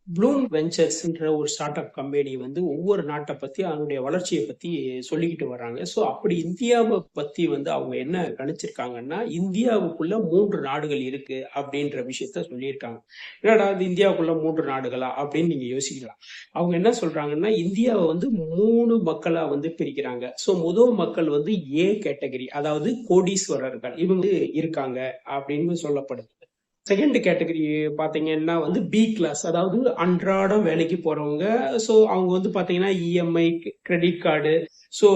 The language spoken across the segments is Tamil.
ப்ளூம் வெஞ்சர்ஸ்ன்ற ஒரு ஸ்டார்ட் அப் கம்பெனி வந்து ஒவ்வொரு நாட்டை பத்தி அதனுடைய வளர்ச்சியை பத்தி சொல்லிக்கிட்டு வர்றாங்க. ஸோ அப்படி இந்தியாவை பத்தி வந்து அவங்க என்ன கணிச்சிருக்காங்கன்னா, இந்தியாவுக்குள்ள 3 நாடுகள் இருக்கு அப்படின்ற விஷயத்த சொல்லியிருக்காங்க. என்னடா இது இந்தியாவுக்குள்ள 3 நாடுகளா அப்படின்னு நீங்க யோசிக்கலாம். அவங்க என்ன சொல்றாங்கன்னா, இந்தியாவை வந்து 3 மக்களா வந்து பிரிக்கிறாங்க. ஸோ முதல் மக்கள் வந்து ஏ கேட்டகரி, அதாவது கோடீஸ்வரர்கள் இவங்க இருக்காங்க அப்படின்னு சொல்லப்படுது. செகண்ட் கேட்டகரி பாத்தீங்கன்னா வந்து பி கிளாஸ், அதாவது அன்றாடம் வேலைக்கு போறவங்க. ஸோ அவங்க வந்து பாத்தீங்கன்னா இஎம்ஐ, கிரெடிட் கார்டு, ஸோ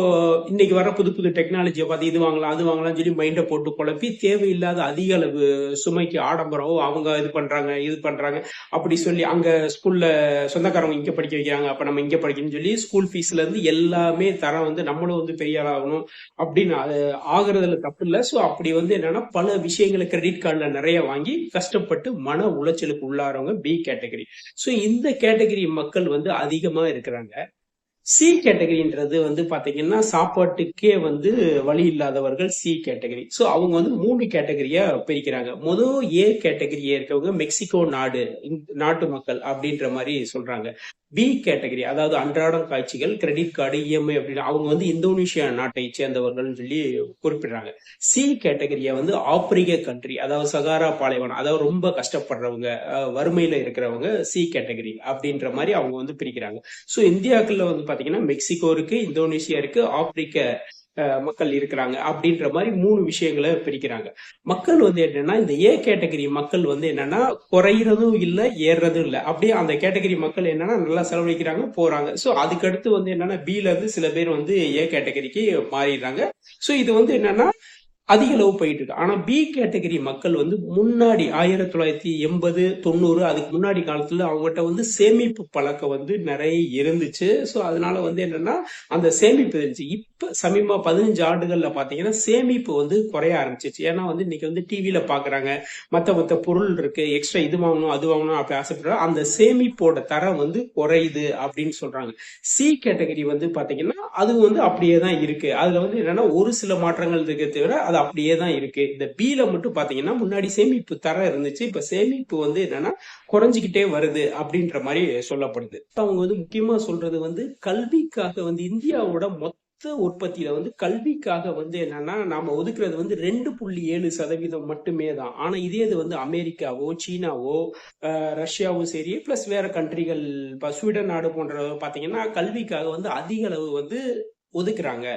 இன்னைக்கு வர புது புது டெக்னாலஜியை பார்த்து இது வாங்கலாம் அது வாங்கலாம் சொல்லி மைண்டை போட்டு குழப்பி தேவையில்லாத அதிக அளவு சுமைக்கு ஆடம்பரம் அவங்க இது பண்றாங்க அப்படி சொல்லி அங்க ஸ்கூல்ல சொந்தக்காரங்க இங்க படிக்க வைக்கிறாங்க, அப்ப நம்ம இங்க படிக்கணும்னு சொல்லி ஸ்கூல் ஃபீஸ்ல இருந்து எல்லாமே தரம் வந்து நம்மளும் வந்து பெரிய ஆளாகணும் அப்படின்னு அது ஆகுறதுல தப்பு இல்லை. ஸோ அப்படி வந்து என்னன்னா பல விஷயங்களை கிரெடிட் கார்டுல நிறைய வாங்கி கஷ்டப்பட்டு மன உளைச்சலுக்கு உள்ளாரவங்க பி கேட்டகரி. ஸோ இந்த கேட்டகரி மக்கள் வந்து அதிகமா இருக்கிறாங்க. சி கேட்டகரின்றது வந்து பாத்தீங்கன்னா சாப்பாட்டுக்கே வந்து வழி இல்லாதவர்கள் சி கேட்டகரி. ஸோ அவங்க வந்து 3 கேட்டகரியா பிரிக்கிறாங்க. முதல் ஏ கேட்டகரியா இருக்கவங்க மெக்சிகோ நாடு நாட்டு மக்கள் அப்படின்ற மாதிரி சொல்றாங்க. பி கேட்டகரி, அதாவது அன்றாடம் காட்சிகள், கிரெடிட் கார்டு, இஎம்ஐ அப்படின்னு அவங்க வந்து இந்தோனேஷியா நாட்டை சேர்ந்தவர்கள் சொல்லி குறிப்பிடுறாங்க. சி கேட்டகரியா வந்து ஆப்பிரிக்க கண்ட்ரி, அதாவது சகாரா பாலைவனம், அதாவது ரொம்ப கஷ்டப்படுறவங்க, வறுமையில இருக்கிறவங்க சி கேட்டகரி அப்படின்ற மாதிரி அவங்க வந்து பிரிக்கிறாங்க. ஸோ இந்தியாக்குள்ள வந்து பாத்தீங்கன்னா மெக்சிகோ இருக்கு, இந்தோனேஷியா இருக்கு, ஆப்பிரிக்க மக்கள் இருக்கிறாங்க அப்படின்ற மாதிரி 3 விஷயங்களை பிரிக்கிறாங்க. மக்கள் வந்து என்னன்னா இந்த ஏ கேட்டகரி மக்கள் வந்து என்னன்னா குறையிறதும் இல்லை ஏறுறதும் இல்லை, அப்படியே அந்த கேட்டகரி மக்கள் என்னன்னா நல்லா செலவழிக்கிறாங்க போறாங்க. ஸோ அதுக்கடுத்து வந்து என்னன்னா பில இருந்து சில பேர் வந்து ஏ கேட்டகரிக்கு மாறிடுறாங்க. ஸோ இது வந்து என்னன்னா அதிக அளவு போயிட்டு இருக்கு. ஆனா பி கேட்டகரி மக்கள் வந்து முன்னாடி 1980 90 அதுக்கு முன்னாடி காலத்துல அவங்ககிட்ட வந்து சேமிப்பு பழக்கம் வந்து நிறைய இருந்துச்சு. ஸோ அதனால வந்து என்னன்னா அந்த சேமிப்பு இருந்துச்சு. இப்ப சமீப 15 ஆண்டுகள்ல பாத்தீங்கன்னா சேமிப்பு வந்து குறைய ஆரம்பிச்சிச்சு. ஏன்னா வந்து இன்னைக்கு வந்து டிவில பாக்குறாங்க, மத்த மத்த பொருள் இருக்கு, எக்ஸ்ட்ரா இது வாங்கணும் அது வாங்கணும் அப்படி ஆசைப்படுறாங்க, அந்த சேமிப்போட தரம் வந்து குறையுது அப்படின்னு சொல்றாங்க. சி கேட்டகரி வந்து பாத்தீங்கன்னா அது வந்து அப்படியே தான் இருக்கு. அதுல வந்து என்னன்னா ஒரு சில மாற்றங்கள் இருக்கே தவிர அது அப்படியே தான் இருக்கு. இந்த பில மட்டும் பாத்தீங்கன்னா முன்னாடி சேமிப்பு தரம் இருந்துச்சு, இப்ப சேமிப்பு வந்து என்னன்னா குறைஞ்சிக்கிட்டே வருது அப்படின்ற மாதிரி சொல்லப்படுது. அவங்க வந்து முக்கியமா சொல்றது வந்து கல்விக்காக வந்து இந்தியாவோட மொத்த உற்பத்தியில வந்து கல்விக்காக வந்து என்னன்னா நாம ஒதுக்குறது வந்து 2.7% மட்டுமே தான். ஆனா இதே இது வந்து அமெரிக்காவோ சீனாவோ ரஷ்யாவும் சரி பிளஸ் வேற கண்ட்ரிகள், ஸ்வீடன் நாடு போன்ற பாத்தீங்கன்னா கல்விக்காக வந்து அதிக அளவு வந்து ஒதுக்குறாங்க.